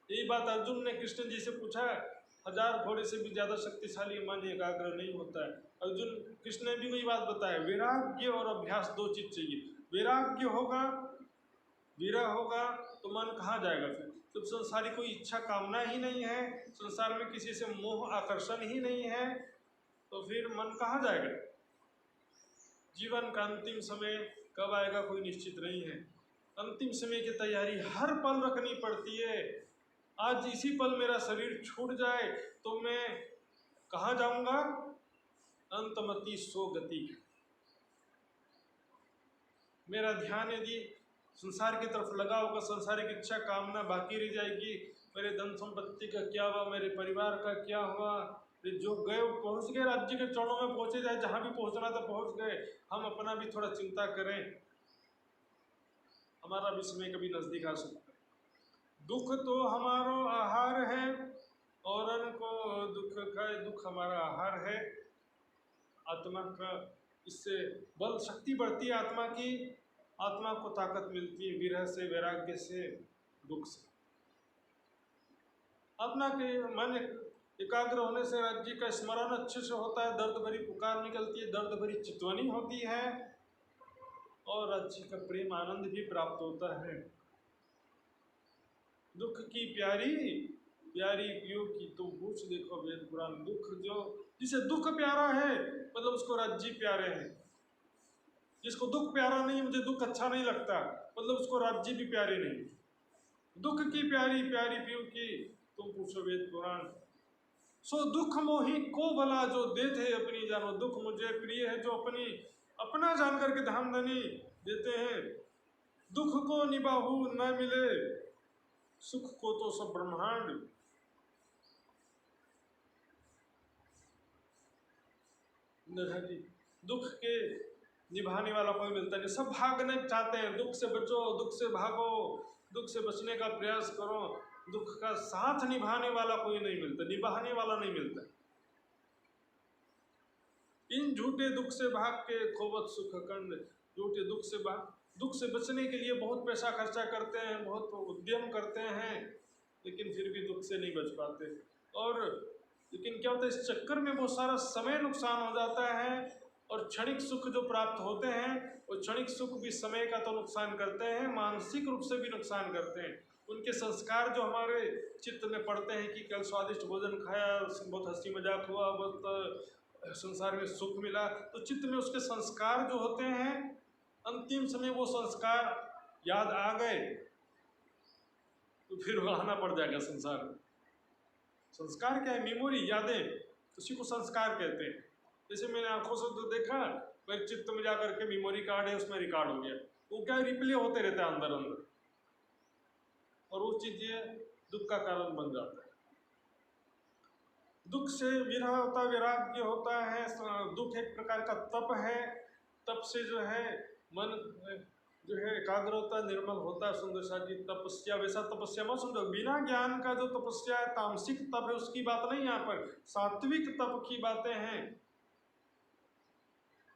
यही बात अर्जुन ने कृष्ण जी से पूछा, 1000 घोड़े से भी ज्यादा शक्तिशाली मन एकाग्र नहीं होता है। अर्जुन, कृष्ण ने भी वही बात बताया, वैराग्य और अभ्यास 2 चीज चाहिए। वैराग्य होगा, विरह होगा तो मन कहाँ जाएगा फिर? जब संसारी कोई इच्छा कामना ही नहीं है, संसार में किसी से मोह आकर्षण ही नहीं है, तो फिर मन कहाँ जाएगा? जीवन का अंतिम समय कब आएगा कोई निश्चित नहीं है। अंतिम समय की तैयारी हर पल रखनी पड़ती है। आज इसी पल मेरा शरीर छूट जाए तो मैं कहाँ जाऊंगा? अंतमति सो गति। मेरा ध्यान यदि संसार की तरफ लगा होगा, संसारिक इच्छा कामना बाकी रह जाएगी। मेरे धन संपत्ति का क्या हुआ, मेरे परिवार का क्या हुआ? जो गए पहुंच गए, राज्य के चरणों में पहुंचे, जाए जहां भी पहुंचना था पहुंच गए। हम अपना भी थोड़ा चिंता करें, हमारा भी समय कभी नजदीक आ सकता है। दुख तो हमारो आहार है, औरन को दुख खाए, दुख हमारा आहार है। आत्मा का इससे बल शक्ति बढ़ती है, आत्मा की, आत्मा को ताकत मिलती है विरह से, वैराग्य से, दुख से। आत्मा के मन एकाग्र होने से राज्य का स्मरण अच्छे से होता है, दर्द भरी पुकार निकलती है, दर्द भरी चितवनी होती है और राज्य का प्रेम आनंद भी प्राप्त होता है। दुख की प्यारी प्यारी पियो की तुम पूछ देखो वेद पुराण। दुख जो, जिसे दुख प्यारा है मतलब उसको राज्य प्यारे हैं। जिसको दुख प्यारा नहीं, मुझे दुख अच्छा नहीं लगता, मतलब उसको राज्य भी प्यारे नहीं। दुख की प्यारी प्यारी पियो की तुम पूछो वेद पुराण। सो दुख मोही को भला जो देते अपनी जानो। दुख मुझे प्रिय है जो अपनी अपना जान करके धामधनी देते हैं। दुख को निबाहू न मिले, सुख को तो सब ब्रह्मांड। दुख के निभाने वाला कोई मिलता नहीं, सब भागने चाहते हैं। दुख से बचो, दुख से भागो, दुख से बचने का प्रयास करो। दुख का साथ निभाने वाला कोई नहीं मिलता, निभाने वाला नहीं मिलता। इन झूठे दुख से भाग के खोवत सुख खंड। झूठे दुख से भाग, दुख से बचने के लिए बहुत पैसा खर्चा करते हैं, बहुत उद्यम करते हैं, लेकिन फिर भी दुख से नहीं बच पाते। और लेकिन क्या होता है, इस चक्कर में बहुत सारा समय नुकसान हो जाता है। और क्षणिक सुख जो प्राप्त होते हैं, वो क्षणिक सुख भी समय का तो नुकसान करते हैं, मानसिक रूप से भी नुकसान करते हैं। उनके संस्कार जो हमारे चित्त में पड़ते हैं कि कल स्वादिष्ट भोजन खाया, बहुत हंसी मजाक हुआ, बहुत संसार में सुख मिला, तो चित्त में उसके संस्कार जो होते हैं, अंतिम समय वो संस्कार याद आ गए तो फिर आना पड़ जाएगा संसार में। संस्कार क्या है? मेमोरी, यादें, उसी को संस्कार कहते हैं। जैसे मैंने आंखों से तो देखा, मेरे चित्त में जाकर के मेमोरी कार्ड है, उसमें रिकॉर्ड हो गया, वो क्या रिप्ले होते रहता है अंदर अंदर, और वो चीजें दुख का कारण बन जाता है। दुख से विरह होता है, वैराग्य होता है। दुख एक प्रकार का तप है, तप से जो है मन जो है एकाग्रता निर्मल होता है। सुंदर साथ जी तपस्या वैसा तपस्या मत समझो। बिना ज्ञान का जो तपस्या है तामसिक तप है उसकी बात नहीं, यहाँ पर सात्विक तप की बातें हैं।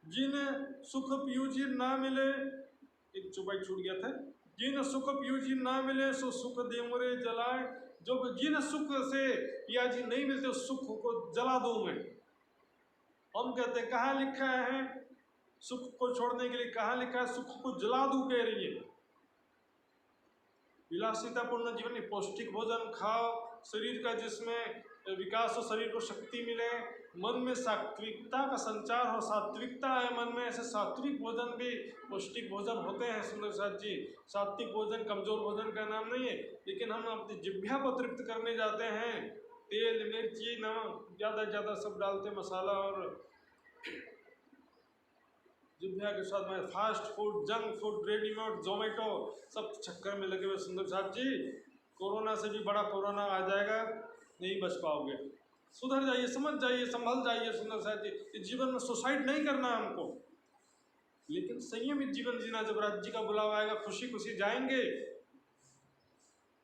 जिन सुख पीयूजी ना मिले, एक चौपाई छूट गया था, जिन सुख पीयूजी ना मिले सो सुख देमुरे जलाए। जो जिन सुख से पियाजी नहीं मिलते उस सुख को जला दूं मैं। हम कहते हैं कहाँ लिखा है सुख को छोड़ने के लिए, कहाँ लिखा है सुख को जला दूं कह रही है। विलासितापूर्ण जीवन, पौष्टिक भोजन खाओ, शरीर का जिसमें विकास हो, शरीर को शक्ति मिले, मन में सात्विकता का संचार हो, सात्विकता है मन में, ऐसे सात्विक भोजन भी पौष्टिक भोजन होते हैं। सुंदर साथ जी सात्विक भोजन कमजोर भोजन का नाम नहीं है, लेकिन हम अपनी जिह्वा को तृप्त करने जाते हैं, तेल मिर्ची नमक ज़्यादा ज़्यादा सब डालते मसाला, और जिह्वा के साथ में fast food, junk food, readymade, Zomato सब चक्कर में लगे हुए। सुंदर साथ जी कोरोना से भी बड़ा कोरोना आ जाएगा, नहीं बच पाओगे। सुधर जाइए, समझ जाइए, संभल जाइए। सुंदर साथ जी जीवन में सुसाइड नहीं करना हमको, लेकिन संयमित जीवन जीना। जब राज्य का बुलावा आएगा खुशी खुशी जाएंगे,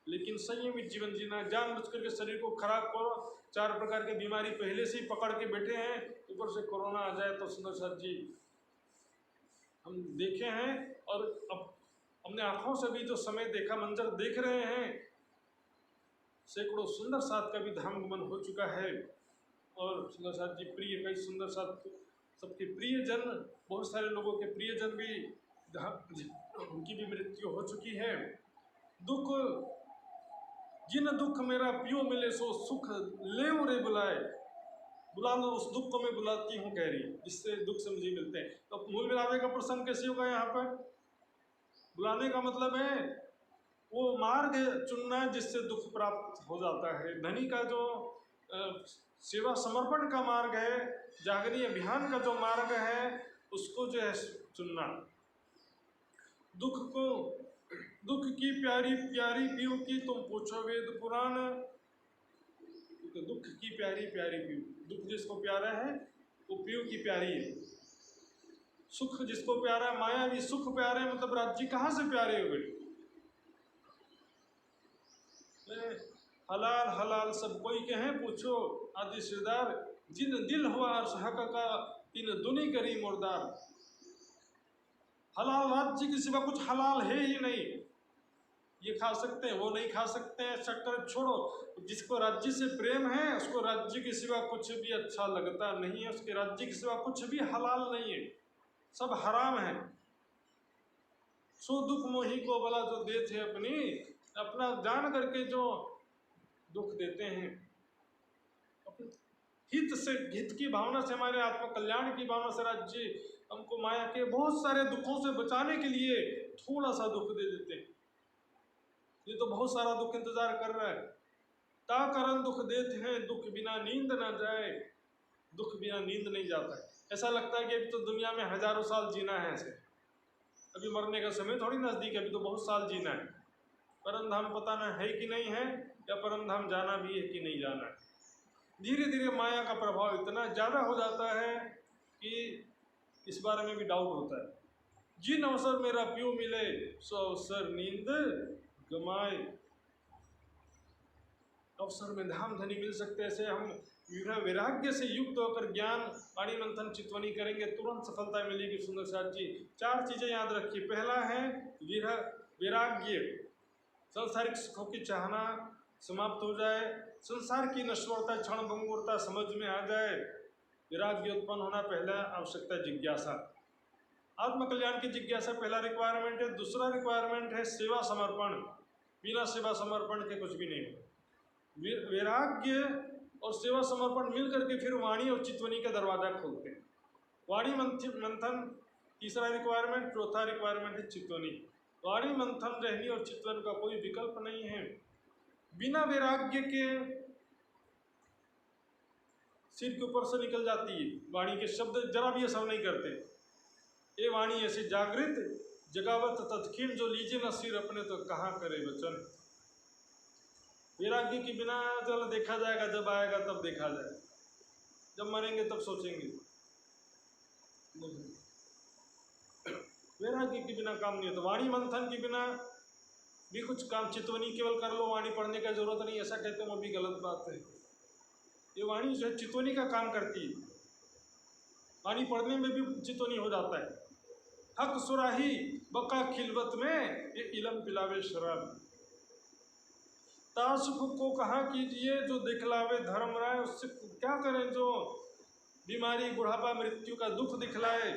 लेकिन संयमित जीवन जीना। जानबूझ करके शरीर को खराब करो, 4 प्रकार की बीमारी पहले से ही पकड़ के बैठे हैं, ऊपर से कोरोना आ जाए तो सुंदर साथ जी हम देखे हैं, और अब हमने आंखों से भी जो समय देखा, मंजर देख रहे हैं, सैकड़ों सुंदर साथ का भी धाम गमन हो चुका है। और सुंदर साथ जी प्रिय, कई सुंदर साथ सबके प्रियजन, बहुत सारे लोगों के प्रियजन भी उनकी भी मृत्यु हो चुकी है। दुख जिन दुख मेरा पियो मिले सो सुख ले रे बुलाए, बुला लो उस दुख को मैं बुलाती हूँ कह रही, जिससे दुख से मुझे मिलते हैं। तो मूल मिलावे का प्रसंग कैसे होगा यहाँ पर? बुलाने का मतलब है वो मार्ग चुनना जिससे दुख प्राप्त हो जाता है। धनी का जो सेवा समर्पण का मार्ग है, जागरणीय अभियान का जो मार्ग है, उसको जो है चुनना। दुख की प्यारी प्यारी पीऊ की तुम पूछो वेद पुराण, तो दुख की प्यारी प्यारी पीऊ, दुख जिसको प्यारा है वो पीऊ की प्यारी है। सुख जिसको प्यारा, माया भी सुख प्यारे, मतलब राज्य कहाँ से प्यारे हुए? हलाल हलाल सब कोई कहे पूछो आदि सिरदार, जिन दिल हुआ हक का तीन दुनी करी मुर्दार। हलाल राज्य के सिवा कुछ हलाल है ही नहीं। ये खा सकते हैं, वो नहीं खा सकते हैं, चक्कर छोड़ो। जिसको राज्य से प्रेम है उसको राज्य के सिवा कुछ भी अच्छा लगता नहीं है, उसके राज्य के सिवा कुछ भी हलाल नहीं है, सब हराम है। सो दुख मोही को भला जो देते अपनी, अपना जान करके जो दुख देते हैं, हित से, हित की भावना से, हमारे आत्म कल्याण की भावना से राज्य हमको माया के बहुत सारे दुखों से बचाने के लिए थोड़ा सा दुख दे देते हैं। ये तो बहुत सारा दुख इंतजार कर रहा है। ता करन दुख देते हैं, दुख बिना नींद ना जाए। दुख बिना नींद नहीं जाता है। ऐसा लगता है कि अभी तो दुनिया में हजारों साल जीना है, ऐसे अभी मरने का समय थोड़ी नजदीक है, अभी तो बहुत साल जीना है। परम धाम पता ना है कि नहीं है, या परम धाम जाना भी है कि नहीं जाना है। धीरे धीरे माया का प्रभाव इतना ज़्यादा हो जाता है कि इस बारे में भी डाउट होता है। जिन अवसर मेरा प्यू मिले सो अवसर नींद गमाए। अवसर में धाम धनी मिल सकते, ऐसे हम वैराग्य से युक्त होकर ज्ञान वाणी मंथन चितवनी करेंगे, तुरंत सफलता मिलेगी। सुंदर साथ जी 4 चीजें याद रखिए। पहला है वैराग्य, सांसारिक सुखों की चाहना समाप्त हो जाए, संसार की नश्वरता क्षण भंगुरता समझ में आ जाए, वैराग्य उत्पन्न होना। पहला आवश्यकता जिज्ञासा, आत्मकल्याण की जिज्ञासा पहला रिक्वायरमेंट है। दूसरा रिक्वायरमेंट है सेवा समर्पण, बिना सेवा समर्पण के कुछ भी नहीं हो। वैराग्य और सेवा समर्पण मिल करके फिर वाणी और चितवनी का दरवाजा खोलते हैं। वाणी मंथन तीसरा रिक्वायरमेंट, चौथा रिक्वायरमेंट है चितवनी। वाणी मंथन रहनी और चितवन का कोई विकल्प नहीं है। बिना वैराग्य के सिर के ऊपर से निकल जाती है वाणी के शब्द, जरा भी असर नहीं करते। ये वाणी ऐसी जागृत जगावत तत्खीन, जो लीजिए न सिर अपने तो कहाँ करे वचन। वैराग्य के बिना चल देखा जाएगा, जब आएगा तब देखा जाएगा, जब मरेंगे तब सोचेंगे। वैराग्य के बिना काम नहीं होता। वाणी मंथन के बिना भी कुछ काम, चितवनी केवल कर लो, वाणी पढ़ने का जरूरत नहीं, ऐसा कहते हैं वो भी गलत बात है। ये वाणी जो है चितवनी का काम करती है, वाणी पढ़ने में भी चितवनी हो जाता है। हक सुराही बका खिलवत में, ये इलम पिलावे शराब। तासुफ को कहा कीजिए जो दिखलावे धर्म राय, उससे क्या करें जो बीमारी बुढ़ापा मृत्यु का दुख दिखलाए।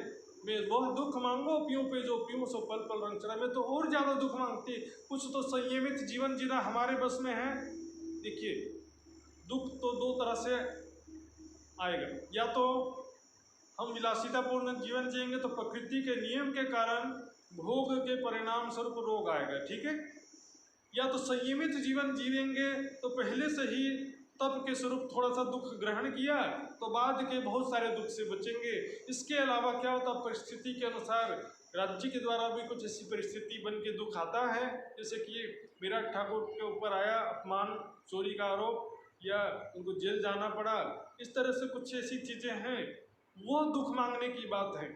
मैं वह दुख मांगो पियूं पे जो पियूं सो पल पल रंग चढ़ाए। मैं तो और ज़्यादा दुख मांगती, कुछ तो संयमित जीवन जीना हमारे बस में है। देखिए दुख तो दो तरह से आएगा, या तो हम विलासितापूर्ण जीवन जिएंगे तो प्रकृति के नियम के कारण भोग के परिणाम स्वरूप रोग आएगा, ठीक है। या तो संयमित जीवन जीएंगे तो पहले से ही तप के स्वरूप थोड़ा सा दुख ग्रहण किया तो बाद के बहुत सारे दुख से बचेंगे। इसके अलावा क्या होता, परिस्थिति के अनुसार राज्य के द्वारा भी कुछ ऐसी परिस्थिति बन के दुख आता है। जैसे कि विराट ठाकुर के ऊपर आया अपमान, चोरी का आरोप, या उनको जेल जाना पड़ा, इस तरह से कुछ ऐसी चीज़ें हैं, वो दुख मांगने की बात है।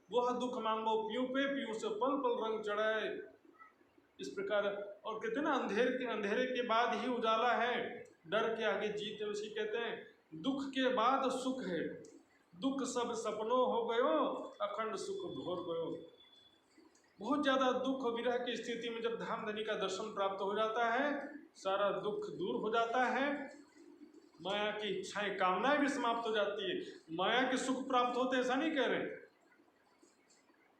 वह दुख मांगो पीयूं पे पीयूं से पल पल रंग चढ़ाए, इस प्रकार। और कहते हैं ना, अंधेरे के बाद ही उजाला है, डर के आगे जीत है, उसी कहते हैं। दुख के बाद सुख है, दुख सब सपनों हो गयो, अखंड सुख भोर गयो। बहुत ज़्यादा दुख विरह की स्थिति में जब धाम धनी का दर्शन प्राप्त हो जाता है, सारा दुख दूर हो जाता है, माया की इच्छाएं कामनाएं भी समाप्त हो जाती है। माया के सुख प्राप्त होते ऐसा नहीं कह रहे,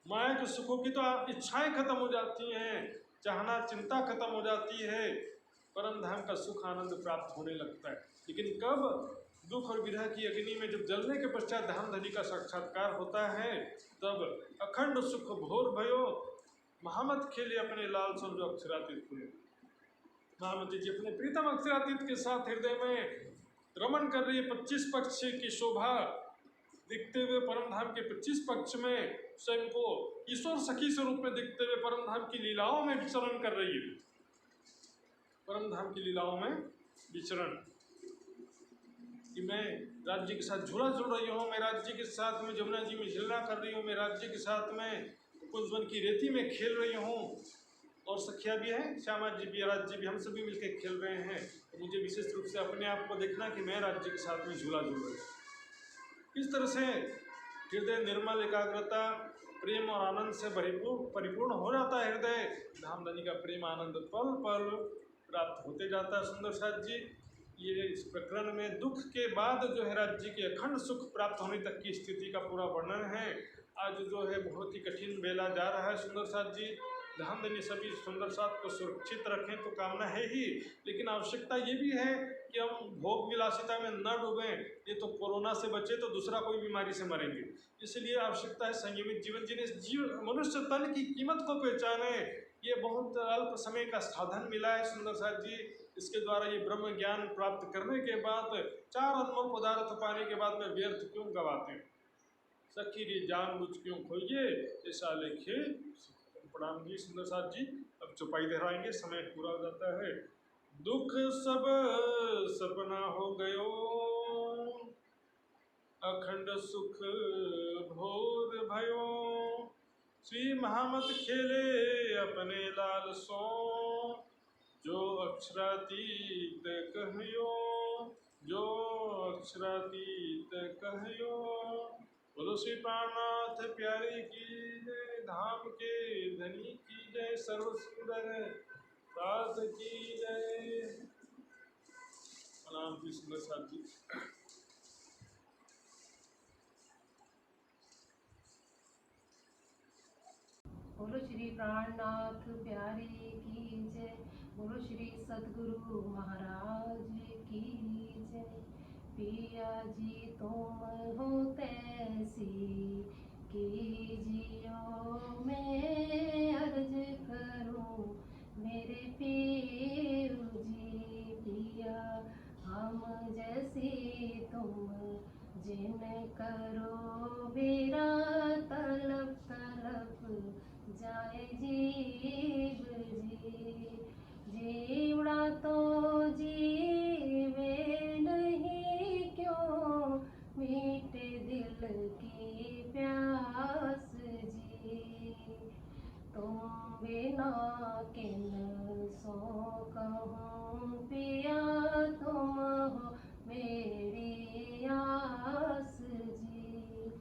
माया के सुखों की तो इच्छाएं खत्म हो जाती हैं, चाहना चिंता खत्म हो जाती है, परम धाम का सुख आनंद प्राप्त होने लगता है। लेकिन कब, दुख और विरह की अग्नि में जब जलने के पश्चात धाम धनी का साक्षात्कार होता है, तब अखंड सुख भोर भयो। महामत खेले अपने लाल समझो अक्षरातीत हुए। महामती जी अपने प्रीतम अक्षरातीत के साथ हृदय में रमन कर रही है। 25 पक्ष की शोभा दिखते हुए परम धाम के 25 पक्ष में स्वयं को ईश्वर सखी स्वरूप में दिखते हुए परम धाम की लीलाओं में विचरण कर रही है। परम धाम की लीलाओं में विचरण, कि मैं राज्य के साथ झूला झूल रही हूँ, मैं राज्य के साथ में जमुना जी में झूलना कर रही हूँ, मैं राज्य के साथ में कुंजवन की रेती में खेल रही हूँ, और सखिया भी हैं, श्यामा जी भी, राज्य भी, हम सभी मिलकर खेल रहे हैं। तो मुझे विशेष रूप से अपने आप को देखना कि मैं राज्य के साथ में झूला झूल रही हूँ। इस तरह से हृदय निर्मल, एकाग्रता, प्रेम और आनंद से परिपूर्ण हो जाता है हृदय। धाम धनी का प्रेम आनंद पल पल प्राप्त होते जाता है। सुंदर साथ जी, ये इस प्रकरण में दुख के बाद जो है राज्य के अखंड सुख प्राप्त होने तक की स्थिति का पूरा वर्णन है। आज जो है बहुत ही कठिन बेला जा रहा है सुंदर साथ जी। धाम धनी सभी सुंदर साथ को सुरक्षित रखें तो कामना है ही, लेकिन आवश्यकता ये भी है कि हम भोग विलासिता में न डूबें। ये तो कोरोना से बचे तो दूसरा कोई बीमारी से मरेंगे, इसलिए आवश्यकता है संयमित जीवन जीने। मनुष्य तन की कीमत को पहचाने। ये बहुत अल्प समय का साधन मिला है सुंदर साथ जी, इसके द्वारा ये ब्रह्म ज्ञान प्राप्त करने के बाद 4 अनमोल पदार्थ पाने के बाद में व्यर्थ क्यों गवाते हैं। सखी री जान बुझ क्यों खोइए, ऐसा लेखे। प्रणाम जी सुंदर साथ जी। अब चौपाई दोहराएंगे, समय पूरा हो जाता है। दुख सब सपना हो गयो, अखंड सुख भोर भयो। श्री महामत खेले अपने लाल सो, जो अक्षरातीत कहियो, जो अक्षरातीत कहियो। बोलो श्री प्राणनाथ प्यारे की जय, धाम के धनी की जय, सर्व सुंदर साथ की जय। प्रणाम जी सुंदर साथ जी। बोलो श्री प्राणनाथ प्यारे की जय, बोलो श्री सद्गुरु महाराज की जय। पिया जी तुम हो तैसी कीजियो, मैं अर्ज करूं मेरे पीर जी। पिया हम जैसी तुम जिन करो, मेरा तलब तलब जाए जीव जी। जीवड़ा तो जीवे नहीं क्यों, मीठे दिल की प्यास जी। बिना किन सो कहूँ पिया तुम हो मेरी आस जी।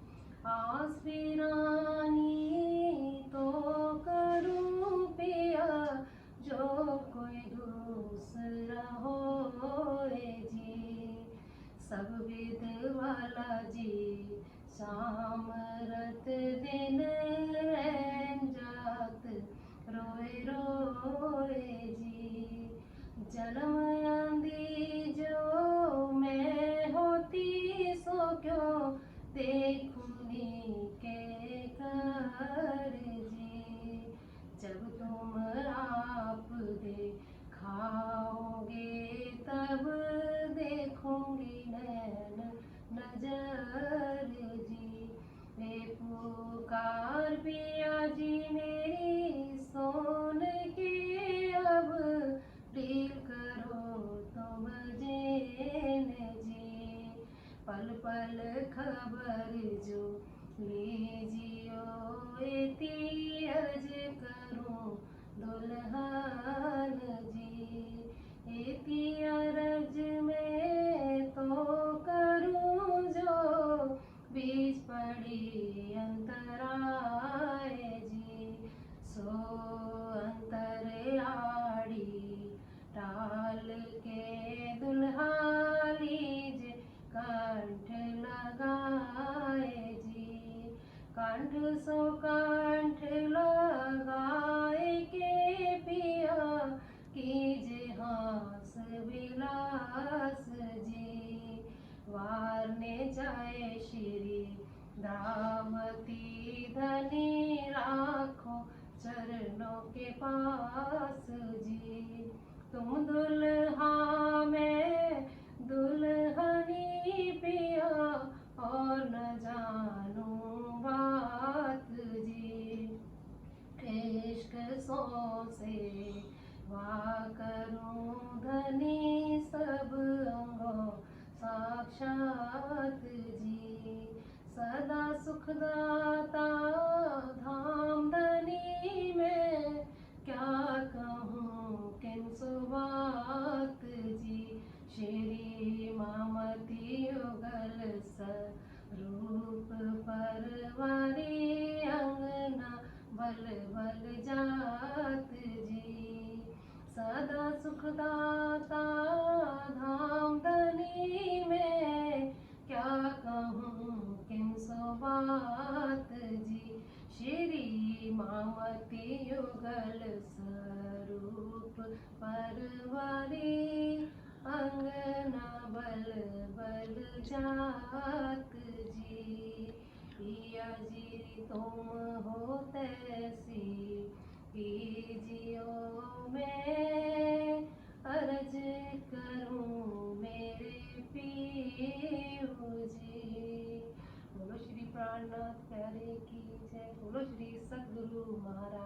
आस वीरानी तो करूँ पिया जो कोई दूसरा होए जी। सब विद वाला जी शाम रत दिन रैन जात रोए रोए जी। जन्म आंधी जो मैं होती सो क्यों देखूंगी के कर जी। जब तुम आप खाओगे तब देखूंगी नैन नजर जी। वे पुकार पिया जी मेरी सोन के अब ढील करो तुम जेन जी। पल पल खबर जो लीजियो एती अज करूं दुल्हन जी। एती अरज में तो करूं जो बीच पड़ी अंतराय जी। सो अंतर आड़ी टाल के दुल्हा लीजे कंठ लगाए जी। कंठ सो कंठ लगाए के पिया कीजे हास विलास जी। वारने जाए श्री दावती धनी राखो चरणों के पास जी। तुम दुल्हा में दुल्हनी पिया और न जानू बात जी। इश्क सो से वाह करूं धनी सब अंगों साक्षात जी। सदा सुखदाता धाम धनी में क्या कहूँ किन सुबात जी। श्री मामती युगल स्वरूप परवारी अंगना बल बल जात जी। सदा सुखदाता धाम धनी में क्या कहूँ किन सो बात जी। श्री मामती युगल स्वरूप परवारी अंगना बल बल जात जी। पिया जी तुम हो तैसी कीजियो मैं अर्ज करूं मेरे पीऊ जी। बोलो श्री प्राणनाथ प्यारे की जय। बोलो श्री सद्गुरु महाराज